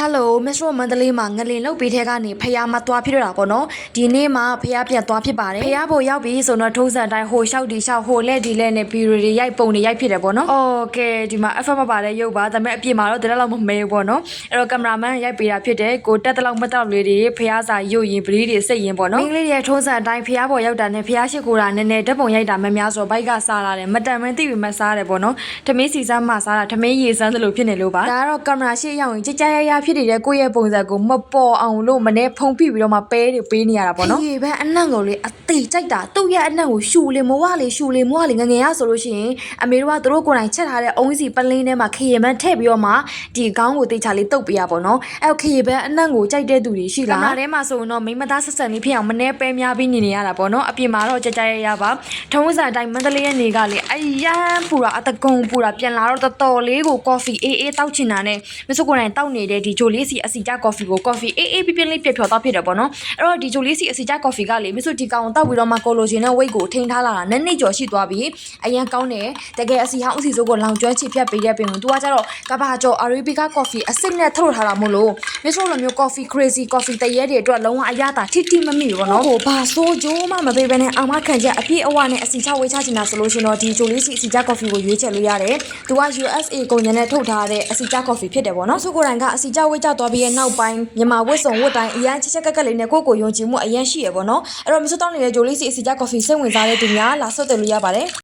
Hello မစ္စရိုမန္တလေးမှာငလင်လုတ်ပေးထဲကနေဖះမသွားဖြစ်တော့တာပေါ့နော်ဒီနေ့မှာဖះပြန်သွားဖြစ်ပါတယ်ဖះဖို့ရောက်ပြီဆိုတော့ထုံးစံတိုင်းဟိုလျှောက်ဒီလျှောက်ဟိုလက်ဒီလက်နဲ့ဗီဒီယိုတွေရိုက်ပုံတွေရိုက်ဖြစ်တယ်ပေါ့နော်โอเคဒီမှာ FF မပါတဲ့ရုပ်ပါဒါပေမဲ့အပြင်မှာတော့တရက်လောက်မမဲဘူးပေါ့နော်အဲ့တော့ကင်မရာမန်ရိုက်ပေးတာဖြစ်တယ်ကိုတက်တလောက်မတောက်လေးတွေဖះစာရုပ်ရင်ဗလီတွေစိတ်ရင်ပေါ့နော်အင်္ဂလိပ်ရဲ့ထုံးစံတိုင်းဖះဖို့ရောက်တာနဲ့ဖះရှိကိုတာနည်းနည်းဓာတ်ပုံရိုက်တာမများဆိုဘိုက်ကစားလာတယ်မတန်မင်းသိပြီမစားတယ်ပေါ့နော်ထမင်းစီစမ်းမှစားတာထမင်းရေစမ်းသလိုဖြစ်နေလို့ပါဒါကတော့ကင်မရာရှေ့ရောက်ရင်ကြကြရရဖြစ်နေတဲ့ကိုယ့်ရဲ့ပုံစံကိုမပေါ်အောင်လို့မနေ့ဖုံပြပြီးတော့မှပဲတွေပေးနေရတာပေါ့နော်ဒီပဲအနံ့ကိုလေအသေးကြိုက်တာသူ့ရဲ့အနံ့ကိုရှူလေမဝလေရှူလေမဝလေငငယ်ရဆိုလို့ရှိရင်အမေတို့ကသူတို့ကိုယ်တိုင်ချက်ထားတဲ့အုံးစီပလင်းထဲမှာခရီးပန်းထည့်ပြီးတော့မှဒီခေါင်းကိုတေချာလေးတုပ်ပေးရပါတော့အဲ့ခရီးပန်းအနံ့ကိုကြိုက်တဲ့သူတွေရှိလားကင်မရာထဲမှာဆိုရင်တော့မိမသားဆက်ဆံလေးဖြစ်အောင်မနေ့ပဲများပြီးနေရတာပေါ့နော်အပြင်မှာတော့ကြကြရရပါထုံးစံအတိုင်းမန္တလေးရဲ့နေကလေအရန်ပူတာအတကုံပူတာပြန်လာတော့တော်တော်လေးကိုကော်ဖီအေးအေးတောက်ချင်တာနဲ့မစုကိုယ်တိုင်တောက်နေတဲ့ဒီဂျိုလေးစီအစီကြကော်ဖီကိုကော်ဖီအေးအေးပြပြလေးပြဖြော်တော့ဖြစ်တယ်ပေါ့နော်အဲ့တော့ဒီဂျိုလေးစီအစီကြကော်ဖီကလေမစုဒီကောင်တောက်ပြီးတော့မှကိုလိုချင်တဲ့ဝိတ်ကိုထိန်းထားလာတာနည်းနည်းကျော်ရှိသွားပြီအရန်ကောင်းတယ်တကယ်အစီဟောင်းအစီစိုးကိုလောင်ကျွမ်းချစ်ဖြတ်ပေးတဲ့ပင်ကို तू ကကြတော့ကဘာကျော်အာရီဘီကာကော်ဖီအစစ်နဲ့ထုတ်ထားတာမို့လို့မစုလိုမျိုးကော်ဖီ crazy ကော်ဖီတရေတွေအတွက်လုံးဝအရသာထိထိမမိဘူးပေါ့နော်ဟိုဘာဆိုးကြိုးမှမပေးဘဲနဲ့အာမခံချက်အပြည့်အဝနဲ့အစီချဝေးချချင်တာဆိုလို့ရှင်တော့ဒီဂျိုလေးစီအစီကြကော်ဖီကိုရွေးချယ်လို့ရတယ် तू က USA ကုန်ကျန်းနဲ့ထုတ်ထားတဲ့အစီကြကော်ဖီဖြစ်တယ်ပေါ့နော်စုကိုယ်တိုင်ကအစီကြဝေးချသွားပြီးရဲ့နောက်ပိုင်းမြန်မာဝတ်စုံဝတ်တိုင်းအရန်ချက်ချက်ကက်ကလေးနဲ့ကိုယ့်ကိုယုံကြည်မှုအရန်ရှိရပေါ့နော်အဲ့တော့မစုတောင်းနေတဲ့ဂျိုလေးစီအစီကြကော်ဖီစိတ်ဝင်စားတဲ့သူများလာဆွတ်တယ်လို့ရပါတယ်